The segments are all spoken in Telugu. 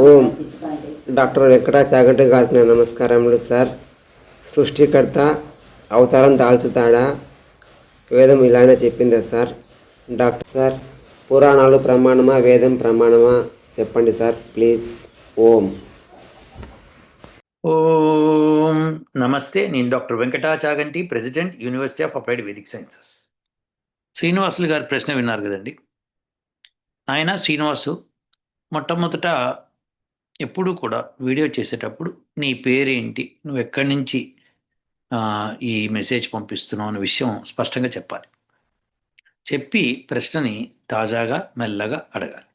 ఓం డాక్టర్ వెంకట చాగంటి గారికి నమస్కారములు సార్. సృష్టికర్త అవతారం దాల్చుతాడా? వేదం ఇలానే చెప్పిందా సార్? డాక్టర్ సార్, పురాణాలు ప్రమాణమా, వేదం ప్రమాణమా చెప్పండి సార్ ప్లీజ్. ఓం ఓం నమస్తే. నేను doctor Venkata Chaganti, president, university of applied Vedic sciences. Srinivasulu గారి ప్రశ్న విన్నారు కదండి. ఆయన శ్రీనివాసు, మొట్టమొదట ఎప్పుడూ కూడా వీడియో చేసేటప్పుడు నీ పేరేంటి, నువ్వు ఎక్కడి నుంచి ఈ మెసేజ్ పంపిస్తున్నావు అనే విషయం స్పష్టంగా చెప్పాలి. చెప్పి ప్రశ్నని తాజాగా మెల్లగా అడగాలి.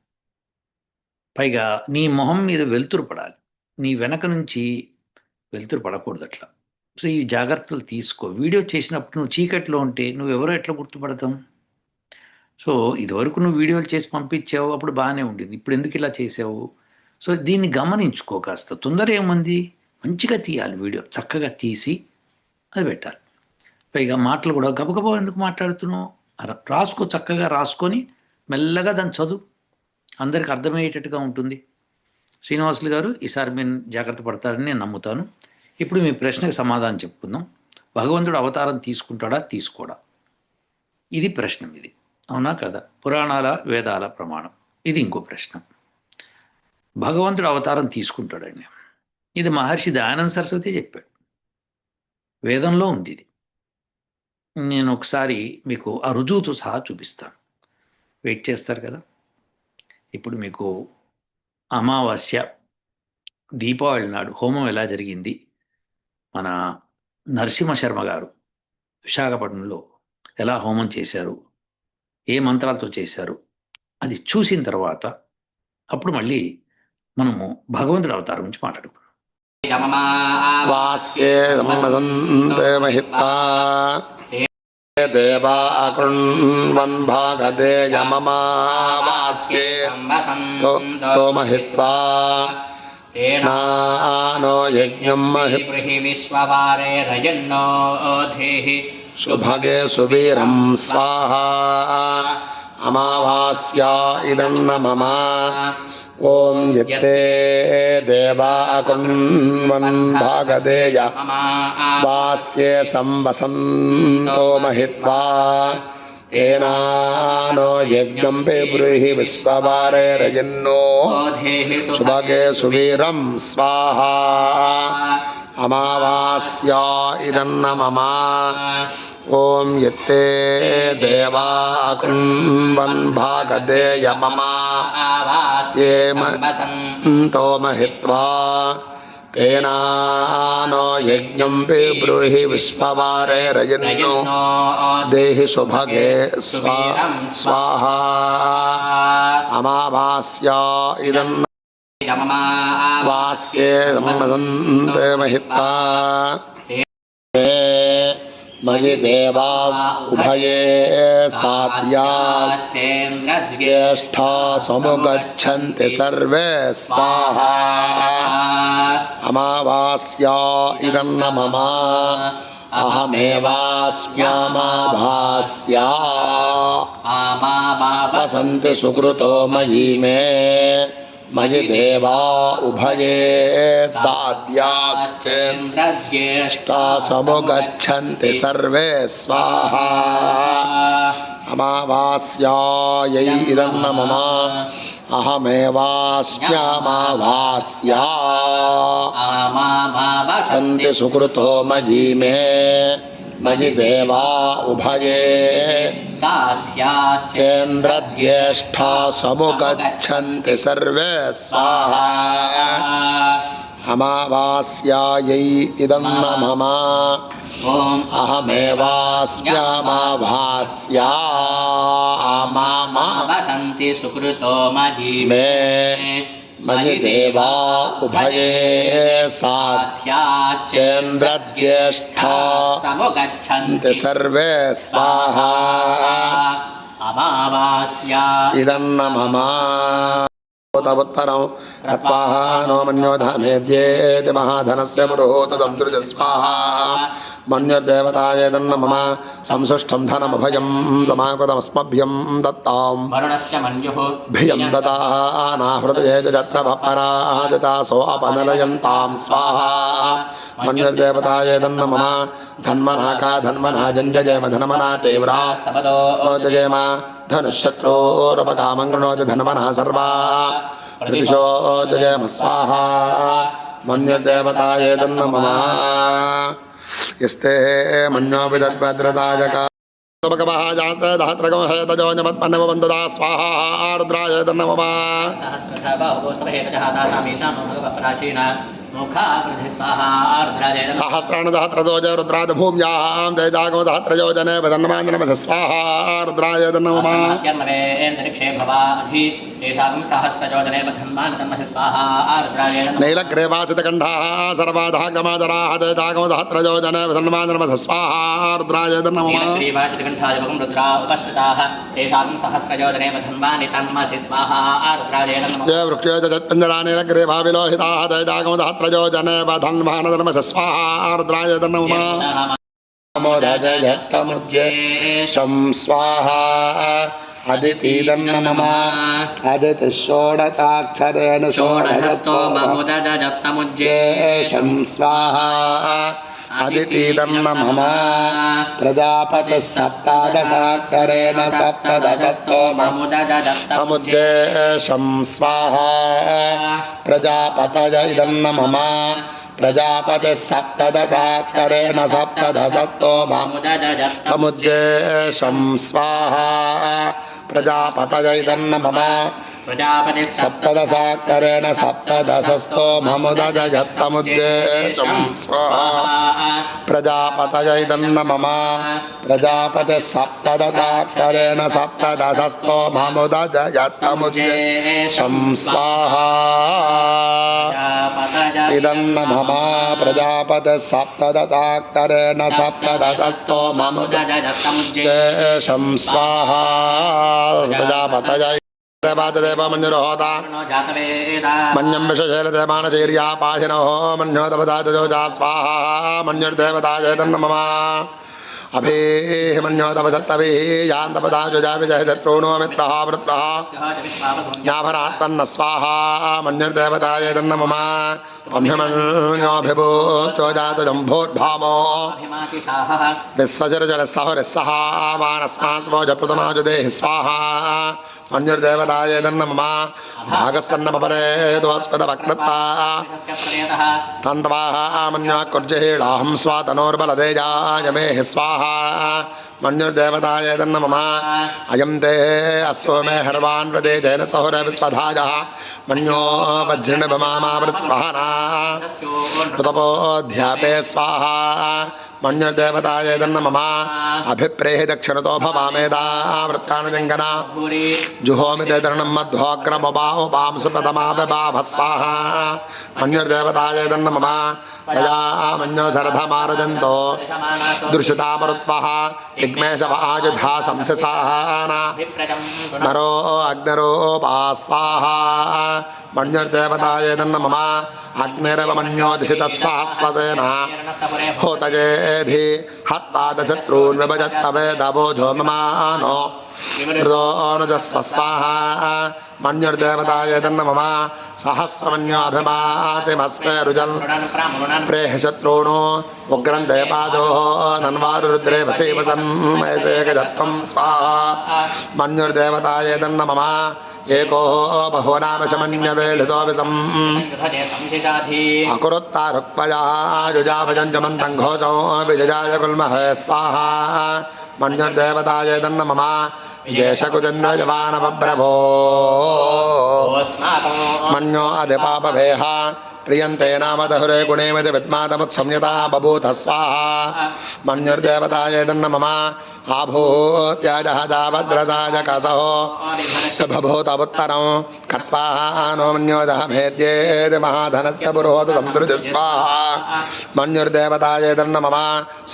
పైగా నీ మొహం మీద వెలుతురు పడాలి, నీ వెనక నుంచి వెలుతురు పడకూడదు. అట్లా సో ఈ జాగ్రత్తలు తీసుకో. వీడియో చేసినప్పుడు నువ్వు చీకట్లో ఉంటే నువ్వెవరో ఎట్లా గుర్తుపడతాం? సో ఇదివరకు నువ్వు వీడియోలు చేసి పంపించావు, అప్పుడు బాగానే ఉండింది, ఇప్పుడు ఎందుకు ఇలా చేసావు? సో దీన్ని గమనించుకో. కాస్త తొందర ఏముంది, మంచిగా తీయాలి వీడియో, చక్కగా తీసి అది పెట్టాలి. పైగా మాటలు కూడా గబగబా ఎందుకు మాట్లాడుతున్నావు, రాసుకో, చక్కగా రాసుకొని మెల్లగా దాన్ని చదువు, అందరికి అర్థమయ్యేటట్టుగా ఉంటుంది. శ్రీనివాసులు గారు, ఈసారి మీరు జాగ్రత్త పడతారని నేను నమ్ముతాను. ఇప్పుడు మీ ప్రశ్నకు సమాధానం చెప్పుకుందాం. భగవంతుడు అవతారం తీసుకుంటాడా, తీసుకోడా? ఇది ప్రశ్న. ఇది అవునా కదా? పురాణాల వేదాల ప్రమాణం. ఇది ఇంకో ప్రశ్న. భగవంతుడు అవతారం తీసుకుంటాడండి. ఇది మహర్షి దయానంద సరస్వతి చెప్పాడు, వేదంలో ఉంది. ఇది నేను ఒకసారి మీకు ఆ రుజువుతో సహా చూపిస్తాను. వెయిట్ చేస్తారు కదా. ఇప్పుడు మీకు అమావాస్య, దీపావళి నాడు హోమం ఎలా జరిగింది, మన నరసింహ శర్మ గారు విశాఖపట్నంలో ఎలా హోమం చేశారు, ఏ మంత్రాలతో చేశారు, అది చూసిన తర్వాత అప్పుడు మళ్ళీ మనము భగవంతుడి అవతారం నుంచి మాట్లాడుకున్నాం. దేవా అకృణ్వన్ భాగదేయమమావాస్యే తోమహిత్వా నానో యజ్ఞం మహిప్రహి విశ్వవారే రయన్నో ధేహి శుభగే సువీరం స్వాహా అమావాస్యా ఇదన్న మమ. ఓం యత్తే దేవా అకృణ్వన్ భాగదేయ వాస్యే సంవసంతో మహిత్వా తేనానో యజ్ఞం బ్రూహి విశ్వవారే రజన్నో శుభగే సువీరం స్వాహా అమావాస్యా ఇదన్న మమ. ఓం యత్తే దేవా అకృణ్వన్ భాగదేయ మమాస్యేమతో మహిత్వా తేనానో యజ్ఞం బ్రూహి విశ్వవారే రజన్నో దేహి శుభగే స్వాహా అమావాస్యా ఇదన్న వాస్యే సంవసంతే మహిత్వా మయి దేవా ఉభయే సాధ్యాశ్చేంద్రజ్యేష్ఠా సముగచ్చంతి సర్వే స్వాహా అమావాస్యా ఇదన్న మమ. అహమేవాస్మ్యామావాస్యా వసంతి సుకృతో మయీ మే. మయి దేవా ఉభయే సాధ్యాశ్చేంద్రజ్యేష్ఠా సముగచ్చంతి సర్వే స్వాహా అమావాస్యాయై ఇదన్న మమ. అహమేవాస్మ్యామావాస్యా వసంతి సుకృతో మయీ మే. మయి దేవా ఉభయే సాధ్యాశ్చేంద్రజ్యేష్ఠా సముగచ్చంతి సర్వే స్వాహా అమావాస్యాయై ఇదన్న మమ. అహమేవాస్మ్యామావాస్యా వసంతి సుకృతో మయీ మే. మయి దేవా ఉభయే సాధ్యాశ్చేంద్రజ్యేష్ఠా సముగచ్చంతి సర్వే స్వాహా అమావాస్యా ఇదన్న మమ. तमुत्तरं कृत्वा नो मन्योधामेद्येति महाधनस्य पुरोहितं सृज स्वाहा मन्युर्देवतायै तन्नमः संसुष्ठं धनमभयं समाकृतमस्मभ्यं दत्तां वरुणस्य मन्युः भियं ददानाहृदये च यत्र पराजतासो अपनलयन्तां स्वाहा मन्युर्देवतायै तन्नमः धन्मना का धन्मना जञ्जयेम धनमना तीव्रा सबदो जयेम धनुष्शत्रोरपकामं गृणोति धन्मनः सर्वा प्रतिशो जयेम स्वाहा मन्युर्देवतायै तन्नमः यस्ते मन्यो विदद्भद्रताजका भगवः जाते धात्रगो है तजो नमत्पन्नवन्ददा स्वाहा रुद्राय तन्नमः सहस्रधा बाहुः सभेतजहाता सामीशां भगवः प्राचीना मुखाकृति स्वाहा आर्द्रादे सहस्राण धात्रदोज रुद्राद भूम्यां जयजागो धात्रजो जने वदन्नमाननमः स्वाहा रुद्राय तन्नमः कर्मवे अन्तरिक्षे भवामधि तेषां सहस्रजोजने बधन्मान् तन्महि स्वाहा आर्द्रादे नैलग्रेवाचितकण्ठाः सर्वाधागमाजराः जयजागो धात्रजो जने वदन्नमाननमः स्वाहा रुद्राय तन्नमः नीलग्रीवाचितकण्ठादिवगं रुद्रा उपस्थिताः तेषां सहस्रजोजने बधन्मानि तन्महि स्वाहा आर्द्रादे जय वृक्षे जत्पञ्जरानीलग्रेभा विलोहिताः जयजागो धात्रजो जने वधन्माननमः स्वाहा रुद्राय तन्नमः नमोदजयत्तमुज्ये शं स्वाहा अदितिदन्नमः अदितिषोडचाक्षरेण षोडशस्तो बहुदजत्तमुज्ये शं स्वाहा अदितिदन्नमः प्रजापतिः सप्तादशाक्षरेण सप्तदशस्तो बहुदजत्तमुज्ये शं स्वाहा प्रजापतय इदन्नमः प्रजापतिः सप्तदशाक्षरेण सप्तदशस्तो समुज्ये शं स्वाहा प्रजापतय इदन्नमः प्रजापतिः सप्तदशाक्षरेण सप्तदशस्तो ममुदजयत्तमुज्ये शं स्वाहा प्रजापतय इदन्नमः प्रजापतिः सप्तदशाक्षरेण सप्तदशस्तो ममुदजयत्तमुज्ये शं स्वाहा इदन्नमः प्रजापतिः सप्तदशाक्षरेण सप्तदशस्तो ममुदजयत्तमुज्ये शं स्वाहा प्रजापतय देवादेव मन्युरोहोता मन्यं विषशैलदेवानचैर्या पाहिनो मन्योदपदाजो जा स्वाहा मन्युर्देवताय तन्नमः अभिः मन्योदपसत्तभिः यान्तपदाजो जा विजय शत्रूणो मित्रः वृत्रः ज्ञाभरात्पन्न स्वाहा मन्युर्देवताय तन्नमः अभ्यमन्योऽभिभूतो जातु जम्भोद्भामो विश्वजरजलसहुरिस्सः वानस्मास्वोजप्रतमाजुदेहि स्वाहा मन्युर्देवताय तन्नमः भागस्सन्नमपरे दोस्पदवक्त्रता तन्तवाः मन्याकुर्जिहीळाहं स्वातनोर्बलदेजाय मेहि स्वाहा मन्युर्देवताय तन्नमः अयं ते अश्वो मे हर्वान् प्रदेशेन सहुरविस्वधाजः मन्यो वज्रणिभमामावृत्स्वाहा कृतपोऽध्यापे स्वाहा मन्युर्देवताय तन्नमः अभिप्रेहि दक्षिणतो भवामेदावृत्तानुजङ्गना जुहोमि ते तरणं मध्वोग्रमबाहुपां सुपदमापिबाभ स्वाहा मन्युर्देवताय तन्नमः तया मन्यो शरथमारजन्तो दृश्यतामरुत्वः विघ्नेशवाजुधा संशसाना नरो अग्निरोपा स्वाहा मन्युर्देवताय तन्नमः अग्निरवमन्योदिशितः सहस्रसेना होतजेधि हत्पादशत्रून् विभजत्तवेदबोधो ममानो मृदोऽनुजस्व स्वाहा मन्युर्देवताय तन्नमः सहस्रमन्योऽभिमातिमस्मे रुजन् प्रेह शत्रूणो उग्रं देपादो नन्वारुरुद्रे वसेव सन्मयतेकजत्वं स्वाहा मन्युर्देवताय तन्नमः एको बहूनामशमन्यवेलितो विसम् अकुरुत्तारुक्मया युजाभजञ्जमन्तं घोषो विजयाय कुल्महे स्वाहा मन्युर्देवताय तन्नमः विजयशकुचन्द्रजवानवप्रभो मन्यो अधिपापभेह प्रियन्ते नाम दहुरे गुणे मति विद्मातमुत्संयता बभूथ स्वाहा मन्युर्देवताय तन्नमः आभूत्याजहजाभद्रताय कसहो बभूतमुत्तरं कट्वा नो मन्योजहमेद्येति महाधनस्य पुरोहित संसृज स्वाहा मन्युर्देवताय तन्नमः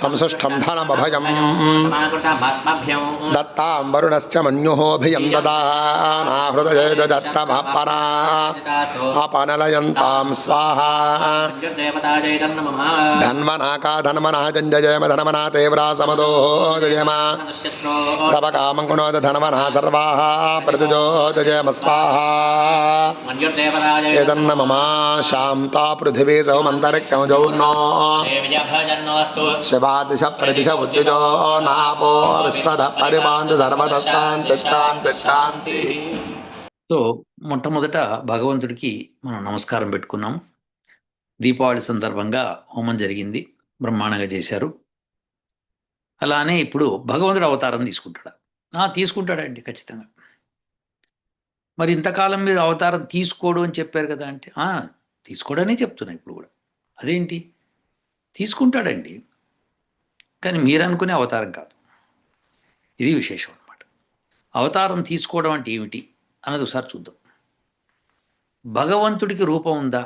संसुष्ठं धनमभयं दत्तां वरुण ప్రాణశ్చ మన్యుఃభియం దదానాహృదయేదత్ర పరా అపనలయంతాం స్వాహా ధన్వనాకా ధన్వనా జంజయమ ధనమనా తేవ్రా సమదో జయమ రవకామం కుణోద ధనవనా సర్వాః ప్రతిజోదయమ స్వాహా ఏదన్న మమ శాంతా పృథివీ సౌమంతరిక్షం జౌర్నో శివాదిశ ప్రదిశ ఉద్యుజో నాపో విశ్వద పరిపాంతి సర్వదశాంతి. సో మొట్టమొదట భగవంతుడికి మనం నమస్కారం పెట్టుకున్నాం. దీపావళి సందర్భంగా హోమం జరిగింది, బ్రహ్మాండంగా చేశారు. అలానే ఇప్పుడు భగవంతుడు అవతారం తీసుకుంటాడా? తీసుకుంటాడండి ఖచ్చితంగా. మరి ఇంతకాలం మీరు అవతారం తీసుకోడు అని చెప్పారు కదా అంటే తీసుకోడనే చెప్తున్నా ఇప్పుడు కూడా. అదేంటి? తీసుకుంటాడండి, కానీ మీరు అనుకునే అవతారం కాదు. ఇది విశేషం అన్నమాట. అవతారం తీసుకోవడం అంటే ఏమిటి అన్నది ఒకసారి చూద్దాం. భగవంతుడికి రూపం ఉందా?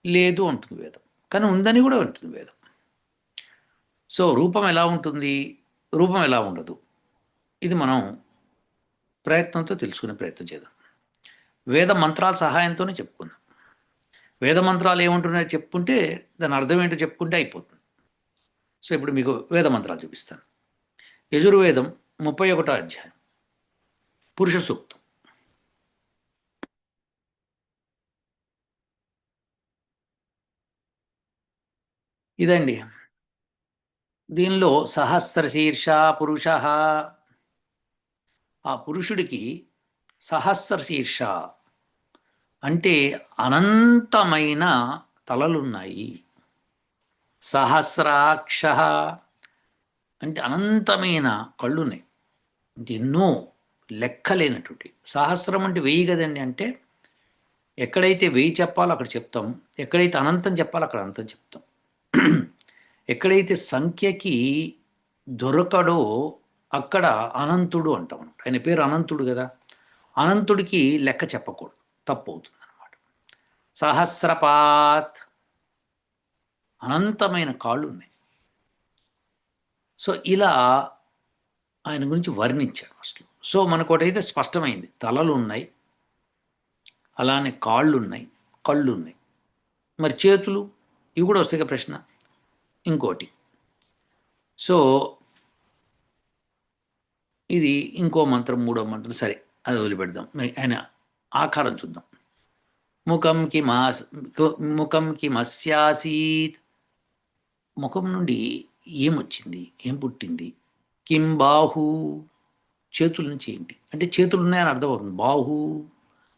లేదు అంటుంది వేదం, కానీ ఉందని కూడా అంటుంది వేదం. సో రూపం ఎలా ఉంటుంది, రూపం ఎలా ఉండదు, ఇది మనం ప్రయత్నంతో తెలుసుకునే ప్రయత్నం చేద్దాం. వేద మంత్రాల సహాయంతోనే చెప్పుకుందాం. వేద మంత్రాలు ఏముంటున్నాయో చెప్పుకుంటే దాని అర్థం ఏంటో చెప్పుకుంటే అయిపోతుంది. సో ఇప్పుడు మీకు వేద మంత్రాలు చూపిస్తాను. యజుర్వేదం 31వ అధ్యాయం, పురుష సూక్తం. ఇదండి. దీనిలో సహస్రశీర్ష పురుష, ఆ పురుషుడికి సహస్రశీర్ష అంటే అనంతమైన తలలున్నాయి. సహస్రాక్ష అంటే అనంతమైన కళ్ళున్నాయి, అంటే ఎన్నో లెక్కలేనటువంటి. సహస్రం అంటే 1000 కదండి. అంటే ఎక్కడైతే 1000 చెప్పాలో అక్కడ చెప్తాం, ఎక్కడైతే అనంతం చెప్పాలో అక్కడ అనంతం చెప్తాం. ఎక్కడైతే సంఖ్యకి దొరకడో అక్కడ అనంతుడు అంటాం. ఆయన పేరు అనంతుడు కదా. అనంతుడికి లెక్క చెప్పకూడదు, తప్పు అవుతుంది అన్నమాట. సహస్రపాత్, అనంతమైన కాళ్ళు ఉన్నాయి. సో ఇలా ఆయన గురించి వర్ణించాడు అసలు. సో మనకు ఒకటైతే స్పష్టమైంది, తలలు ఉన్నాయి, అలానే కాళ్ళు ఉన్నాయి, కళ్ళు ఉన్నాయి. మరి చేతులు, ఇవి కూడా వస్తాయి కదా ప్రశ్న. ఇంకోటి, సో ఇది ఇంకో మంత్రం, 3వ మంత్రం. సరే అది వదిలిపెడదాం. ఆయన ఆకారం చూద్దాం. ముఖం కి మస్యాసీత్, ముఖం నుండి ఏమొచ్చింది, ఏం పుట్టింది. కిం బాహు, చేతుల నుంచి ఏంటి అంటే చేతులు ఉన్నాయని అర్థమవుతుంది.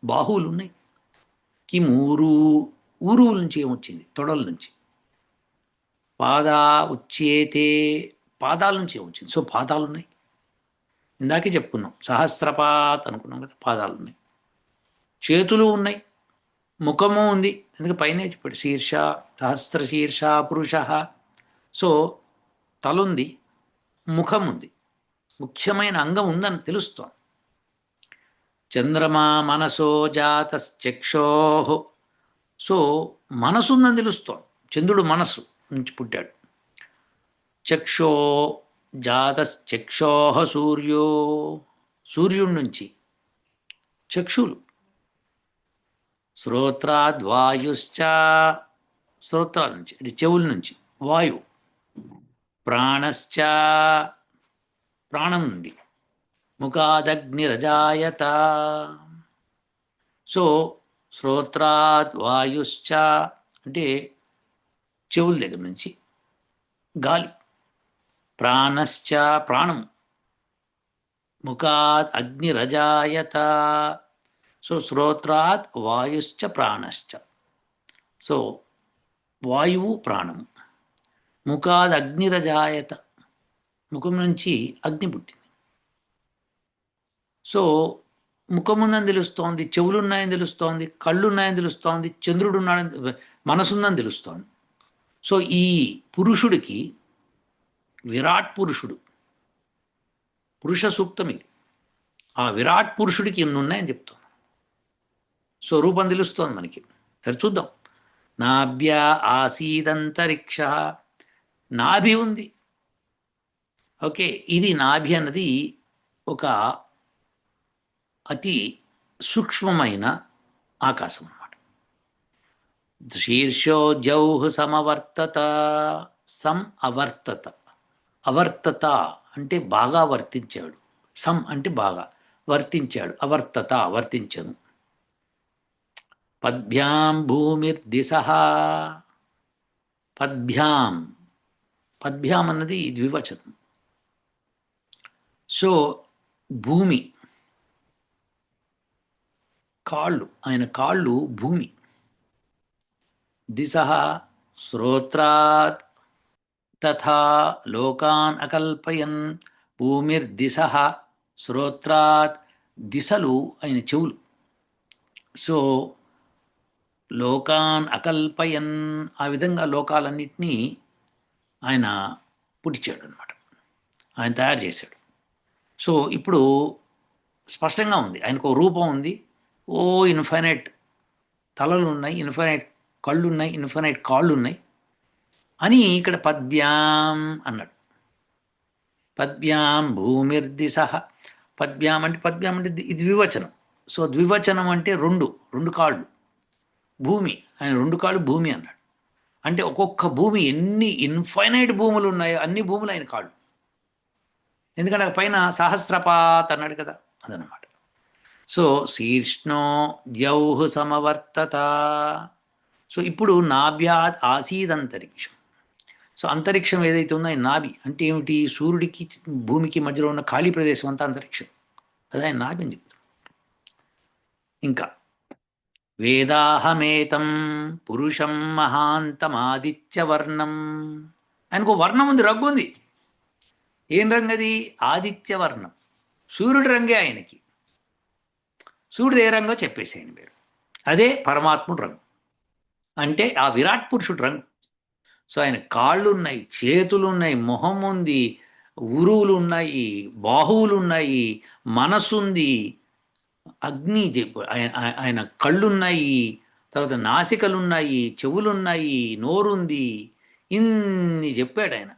బాహువులు ఉన్నాయి. కిం ఊరు, ఊరువుల నుంచి ఏమొచ్చింది, తొడల నుంచి. పాదా ఉచ్యేతే, పాదాల నుంచి ఏమొచ్చింది. సో పాదాలు ఉన్నాయి. ఇందాకే చెప్పుకున్నాం, సహస్రపాత్ అనుకున్నాం కదా, పాదాలు ఉన్నాయి. చేతులు ఉన్నాయి, ముఖము ఉంది, ఎందుకంటే పైనే చెప్పాడు శీర్ష, సహస్రశీర్ష పురుష. సో తలుంది, ముఖం ఉంది, ముఖ్యమైన అంగం ఉందని తెలుస్తోంది. చంద్రమా మనసో జాతశ్చక్షో, సో మనసు ఉందని తెలుస్తోంది. చంద్రుడు మనస్సు నుంచి పుట్టాడు. చక్షో జాతశ్చక్షో సూర్యో, సూర్యుడి నుంచి చక్షులు. శ్రోత్రాద్వాయుశ్చ, శ్రోత్రాల నుంచి అంటే చెవుల నుంచి వాయువు. ప్రాణశ్చ, ప్రాణం నుండి. ముఖాదగ్నిరజాయత, సో శ్రోత్రాద్ వాయుశ్చ అంటే చెవుల దగ్గర నుంచి గాలి. ప్రాణశ్చ, ప్రాణం. ముఖాత్ అగ్నిరజాయత, సో శ్రోత్రాత్ వాయుశ్చ ప్రాణశ్చ, సో వాయువు ప్రాణము. ముఖాద్ అగ్నిరజాయత, ముఖం నుంచి అగ్ని పుట్టింది. సో ముఖముందని తెలుస్తోంది, చెవులున్నాయని తెలుస్తోంది, కళ్ళున్నాయని తెలుస్తోంది, చంద్రుడు ఉన్నాడని, మనసుందని తెలుస్తోంది. సో ఈ పురుషుడికి విరాట్ పురుషుడు, పురుష సూక్తం ఇది. ఆ విరాట్ పురుషుడికి ఎన్ని ఉన్నాయని చెప్తుంది. సో రూపం తెలుస్తోంది మనకి. సరే చూద్దాం. నాభ్య ఆసీదంతరిక్ష, నాభి ఉంది. ఓకే, ఇది నాభి అన్నది ఒక అతి సూక్ష్మమైన ఆకాశం అన్నమాట. శీర్షోద్యౌః సమవర్తత. అవర్తత. అవర్తత అంటే బాగా వర్తించాడు. అంటే బాగా వర్తించాడు. అవర్తత వర్తించను. పద్భ్యాం భూమిర్దిశః. పద్భ్యాం. పద్భ్యాం అన్నది ద్వివచనం. సో భూమి, కాళ్ళు, ఆయన కాళ్ళు భూమి. దిశః శ్రోత్రాత్ తథా లోకాన్ అకల్పయన్. భూమిర్దిశః శ్రోత్రాత్. దిశలు ఆయన చెవులు. సో లోకాన్ అకల్పయన్, ఆ విధంగా లోకాలన్నింటినీ ఆయన పుట్టించాడు అనమాట, ఆయన తయారు చేశాడు. సో ఇప్పుడు స్పష్టంగా ఉంది, ఆయనకు ఓ రూపం ఉంది. ఓ ఇన్ఫైనైట్ తలలు ఉన్నాయి, ఇన్ఫైనైట్ కళ్ళు ఉన్నాయి, ఇన్ఫైనైట్ కాళ్ళు ఉన్నాయి అని ఇక్కడ పద్భ్యాం అన్నాడు. పద్భ్యాం భూమిర్దిశః. పద్భ్యాం అంటే ఇది ద్వివచనం. సో ద్వివచనం అంటే రెండు కాళ్ళు భూమి. ఆయన రెండు కాళ్ళు భూమి అన్నాడు. అంటే ఒక్కొక్క భూమి ఎన్ని ఇన్ఫైనైట్ భూములు ఉన్నాయో అన్ని భూములు ఆయన కాళ్ళు. ఎందుకంటే పైన సహస్రపాత్ అన్నాడు కదా, అదనమాట. సో శీర్ష్ణో ద్యౌః సమవర్తత. సో ఇప్పుడు నాభ్యాత్ ఆసీదంతరిక్షం. సో అంతరిక్షం ఏదైతే ఉందో ఆయన నాభి అంటే ఏమిటి? సూర్యుడికి భూమికి మధ్యలో ఉన్న ఖాళీ ప్రదేశం అంతా అంతరిక్షం. అది ఆయన నాభి అని చెప్తారు. ఇంకా వేదాహమేతం పురుషం మహాంతమాదిత్యవర్ణం. ఆయనకు వర్ణం ఉంది, రంగు ఉంది. ఏం రంగు అది? ఆదిత్యవర్ణం. సూర్యుడి రంగే ఆయనకి. సూర్యుడు ఏ రంగో చెప్పేసేయండి మీరు. అదే పరమాత్ముడు రంగు, అంటే ఆ విరాట్ పురుషుడు రంగు. సో ఆయన కాళ్ళు ఉన్నాయి, చేతులు ఉన్నాయి, మొహం ఉంది, ఉరువులు ఉన్నాయి, బాహువులు ఉన్నాయి, మనసు ఉంది, అగ్ని ఆయన కళ్ళున్నాయి, తర్వాత నాసికలున్నాయి, చెవులున్నాయి, నోరుంది, ఇన్ని చెప్పాడు ఆయన.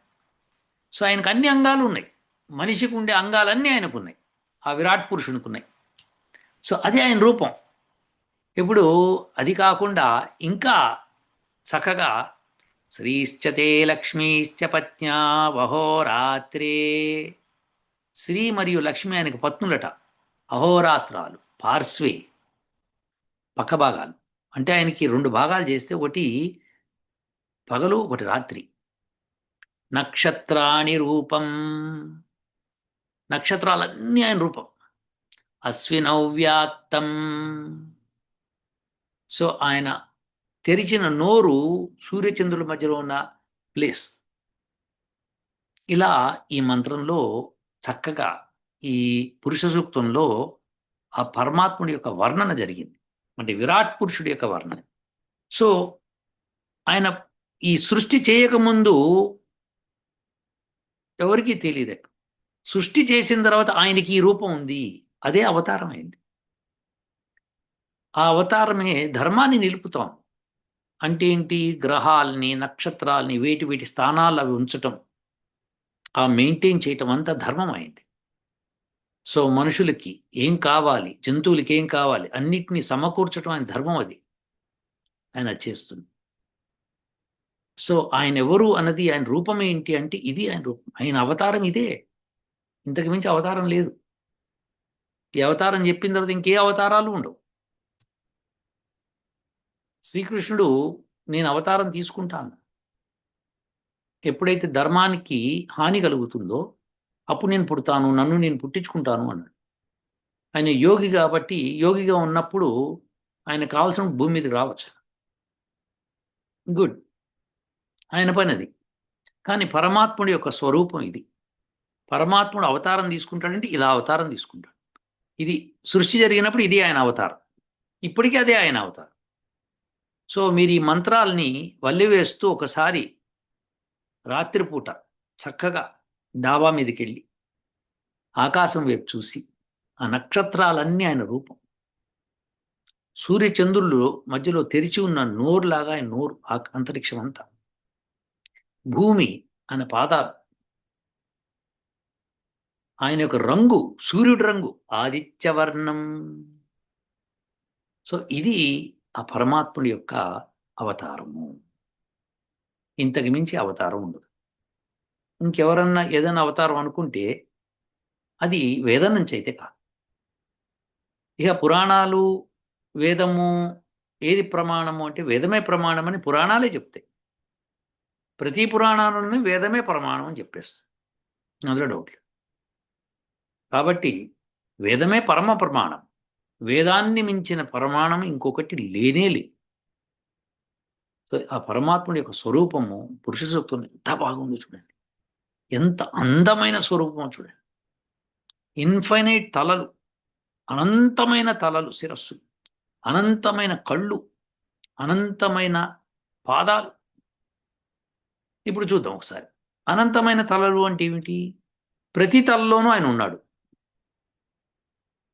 సో ఆయనకు అన్ని అంగాలు ఉన్నాయి. మనిషికి ఉండే అంగాలన్నీ ఆయనకు ఉన్నాయి, ఆ విరాట్ పురుషునికి ఉన్నాయి. సో అది ఆయన రూపం. ఇప్పుడు అది కాకుండా ఇంకా చక్కగా శ్రీశ్చతే లక్ష్మీశ్చ పత్న్యా వహోరాత్రే. శ్రీ మరియు లక్ష్మి ఆయనకు పత్నులట. అహోరాత్రాలు, పార్శ్వే, పక్క భాగాలు. అంటే ఆయనకి రెండు భాగాలు చేస్తే ఒకటి పగలు, ఒకటి రాత్రి. నక్షత్రాణి రూపం. నక్షత్రాలన్నీ ఆయన రూపం. అశ్వినవ్యాత్తం. సో ఆయన తెరిచిన నోరు సూర్యచంద్రుల మధ్యలో ఉన్న ప్లేస్. ఇలా ఈ మంత్రంలో చక్కగా ఈ పురుష సూక్తంలో ఆ పరమాత్ముడి యొక్క వర్ణన జరిగింది, అంటే విరాట్ పురుషుడి యొక్క వర్ణన. సో ఆయన ఈ సృష్టి చేయకముందు ఎవరికీ తెలియదు. సృష్టి చేసిన తర్వాత ఆయనకి ఈ రూపం ఉంది, అదే అవతారం అయింది. ఆ అవతారమే ధర్మాన్ని నిలుపుతాం. అంటే ఏంటి? గ్రహాల్ని, నక్షత్రాల్ని, వేటి స్థానాలు అవి ఉంచటం, ఆ మెయింటైన్ చేయటం అంతా ధర్మం అయింది. సో మనుషులకి ఏం కావాలి, జంతువులకి ఏం కావాలి, అన్నిటినీ సమకూర్చడం ఆయన ధర్మం. అది ఆయన చేస్తుంది. సో ఆయన ఎవరు అన్నది, ఆయన రూపం ఏంటి అంటే ఇది ఆయన రూపం. ఆయన అవతారం ఇదే, ఇంతకు మించి అవతారం లేదు. ఈ అవతారం చెప్పిన తర్వాత ఇంకే అవతారాలు ఉండవు. శ్రీకృష్ణుడు నేను అవతారం తీసుకుంటాను, ఎప్పుడైతే ధర్మానికి హాని కలుగుతుందో అప్పుడు నేను పుడతాను, నన్ను నేను పుట్టించుకుంటాను అన్నాడు. ఆయన యోగి కాబట్టి, యోగిగా ఉన్నప్పుడు ఆయన కావాల్సిన భూమి మీదకి రావచ్చు. గుడ్, ఆయన పని అది. కానీ పరమాత్ముడి యొక్క స్వరూపం ఇది. పరమాత్ముడు అవతారం తీసుకుంటాడంటే ఇలా అవతారం తీసుకుంటాడు. ఇది సృష్టి జరిగినప్పుడు ఇది ఆయన అవతారం, ఇప్పటికీ అదే ఆయన అవతారం. సో మీరు ఈ మంత్రాల్ని వల్లివేస్తూ ఒకసారి రాత్రిపూట చక్కగా డాబా మీదకి వెళ్ళి ఆకాశం వైపు చూసి, ఆ నక్షత్రాలన్నీ ఆయన రూపం. సూర్యచంద్రులు మధ్యలో తెరిచి ఉన్న నోరులాగా ఆయన నోరు, అంతరిక్షం అంతా. భూమి ఆయన పాదాలు, ఆయన యొక్క రంగు సూర్యుడి రంగు ఆదిత్యవర్ణం. సో ఇది ఆ పరమాత్ముడి యొక్క అవతారము. ఇంతకు మించి అవతారం ఉండదు. ఇంకెవరన్నా ఏదైనా అవతారం అనుకుంటే అది వేదం నుంచి అయితే కాదు. ఇక పురాణాలు, వేదము ఏది ప్రమాణము అంటే వేదమే ప్రమాణం అని పురాణాలే చెప్తాయి. ప్రతి పురాణాలను వేదమే ప్రమాణం అని చెప్పేస్తుంది, అందులో డౌట్ లేదు. కాబట్టి వేదమే పరమ ప్రమాణం. వేదాన్ని మించిన ప్రమాణం ఇంకొకటి లేనే లేదు. సో ఆ పరమాత్ముడి యొక్క స్వరూపము పురుష సూక్తం ఎంత బాగుందో చూడండి. ఎంత అందమైన స్వరూపమో చూడండి. ఇన్ఫైనైట్ తలలు, అనంతమైన తలలు, శిరస్సు, అనంతమైన కళ్ళు, అనంతమైన పాదాలు. ఇప్పుడు చూద్దాం ఒకసారి. అనంతమైన తలలు అంటే ఏమిటి? ప్రతి తలలోనూ ఆయన ఉన్నాడు.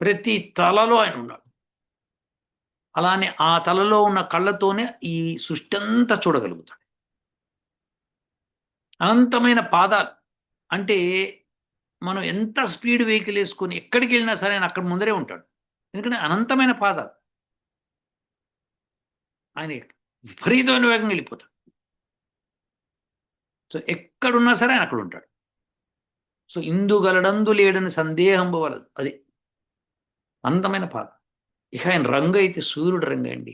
ప్రతి తలలో ఆయన ఉన్నాడు. అలానే ఆ తలలో ఉన్న కళ్ళతోనే ఈ సృష్టి అంతా చూడగలుగుతాడు. అనంతమైన పాదాలు అంటే మనం ఎంత స్పీడ్ వెహికల్ వేసుకొని ఎక్కడికి వెళ్ళినా సరే ఆయన అక్కడ ముందరే ఉంటాడు. ఎందుకంటే అనంతమైన పాదాలు. ఆయన విపరీతమైన వేగంగా వెళ్ళిపోతాడు. సో ఎక్కడున్నా సరే ఆయన అక్కడ ఉంటాడు. సో ఇందుగలడందు లేడని సందేహం పోవలదు. అది అందమైన పాదం. ఇక ఆయన రంగు అయితే సూర్యుడు రంగు అండి.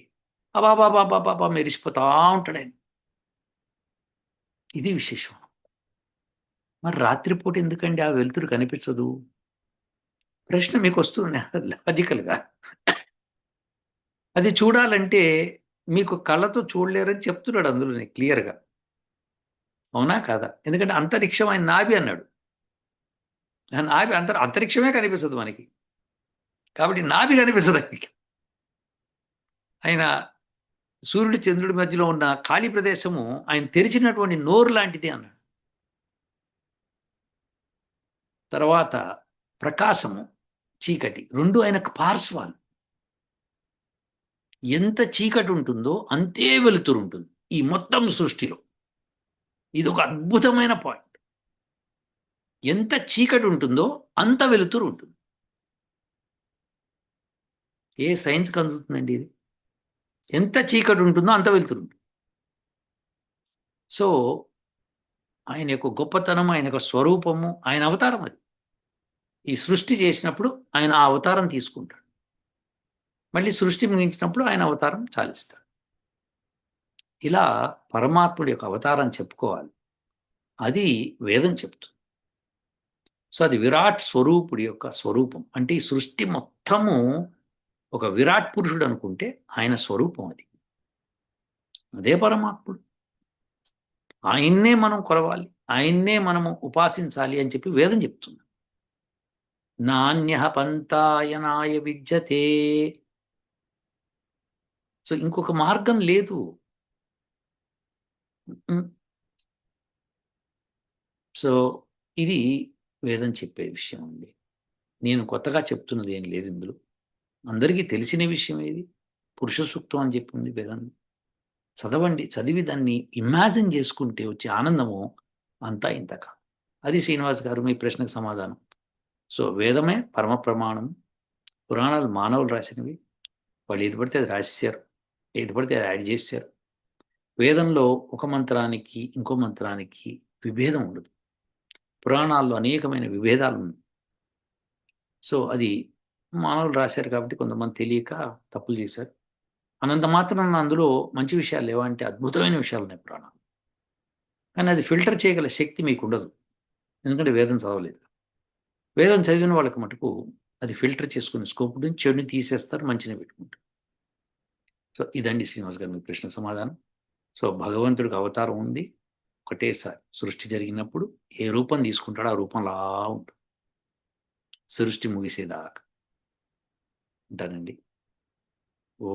అబాబాబాబాబా మెరిసిపోతా ఉంటాడు ఆయన. ఇది విశేషం. మరి రాత్రిపూట ఎందుకండి ఆ వెలుతురు కనిపించదు? ప్రశ్న మీకు వస్తుంది లాజికల్గా. అది చూడాలంటే మీకు కళ్ళతో చూడలేరని చెప్తున్నాడు అందులోనే క్లియర్గా. అవునా కాదా? ఎందుకంటే అంతరిక్షం ఆయన నాభి అన్నాడు. నాభి అంతరిక్షమే కనిపిస్తుంది మనకి. కాబట్టి నాభి కనిపిస్తుంది ఆయనకి. ఆయన సూర్యుడి చంద్రుడి మధ్యలో ఉన్న ఖాళీ ప్రదేశము ఆయన తెరిచినటువంటి నోరు లాంటిది అన్నాడు. తర్వాత ప్రకాశము, చీకటి రెండు ఆయనకు పార్శ్వాలు. ఎంత చీకటి ఉంటుందో అంతే వెలుతురు ఉంటుంది ఈ మొత్తం సృష్టిలో. ఇది ఒక అద్భుతమైన పాయింట్. ఎంత చీకటి ఉంటుందో అంత వెలుతురు ఉంటుంది. ఏ సైన్స్కి అందుతుందండి ఇది? ఎంత చీకటి ఉంటుందో అంత వెలుతురు ఉంటుంది. సో ఆయన యొక్క గొప్పతనం, ఆయన యొక్క స్వరూపము, ఆయన అవతారం అది. ఈ సృష్టి చేసినప్పుడు ఆయన ఆ అవతారం తీసుకుంటాడు. మళ్ళీ సృష్టి ముగించినప్పుడు ఆయన అవతారం చాలిస్తాడు. ఇలా పరమాత్ముడి యొక్క అవతారం చెప్పుకోవాలి. అది వేదం చెప్తుంది. సో అది విరాట్ స్వరూపుడి యొక్క స్వరూపం. అంటే ఈ సృష్టి మొత్తము ఒక విరాట్ పురుషుడు అనుకుంటే ఆయన స్వరూపం అది. అదే పరమాత్ముడు. ఆయన్నే మనం కొలవాలి, ఆయన్నే మనము ఉపాసించాలి అని చెప్పి వేదం చెప్తుంది. నాణ్య పంతాయనాయ విద్యతే. సో ఇంకొక మార్గం లేదు. సో ఇది వేదం చెప్పే విషయం అండి. నేను కొత్తగా చెప్తున్నది ఏం లేదు ఇందులో. అందరికీ తెలిసిన విషయం ఏది? పురుష సూక్తం అని చెప్పింది వేదం. చదవండి, చదివి దాన్ని ఇమాజిన్ చేసుకుంటే వచ్చే ఆనందము అంతా ఇంతకా. అది శ్రీనివాస్ గారు మీ ప్రశ్నకు సమాధానం. సో వేదమే పరమ ప్రమాణం. పురాణాలు మానవులు రాసినవి. వాళ్ళు ఏది పడితే అది రాసేశారు, ఏది పడితే అది యాడ్ చేశారు. వేదంలో ఒక మంత్రానికి ఇంకో మంత్రానికి విభేదం ఉండదు. పురాణాల్లో అనేకమైన విభేదాలు ఉన్నాయి. సో అది మానవులు రాశారు కాబట్టి కొంతమంది తెలియక తప్పులు చేశారు. అనంత మాత్రం అందులో మంచి విషయాలు లేవా అంటే అద్భుతమైన విషయాలు ఉన్నాయి పురాణాలు. కానీ అది ఫిల్టర్ చేయగల శక్తి మీకు ఉండదు, ఎందుకంటే వేదం చదవలేదు. వేదం చదివిన వాళ్ళకి మటుకు అది ఫిల్టర్ చేసుకునే స్కోప్ నుంచి చెడుని తీసేస్తారు, మంచిని పెట్టుకుంటారు. సో ఇదండి శ్రీనివాస్ గారు మీ ప్రశ్న సమాధానం. సో భగవంతుడికి అవతారం ఉంది. ఒకటేసారి సృష్టి జరిగినప్పుడు ఏ రూపం తీసుకుంటాడో ఆ రూపంలా ఉంటుంది సృష్టి ముగిసేదాకా. ఉంటానండి. ఓ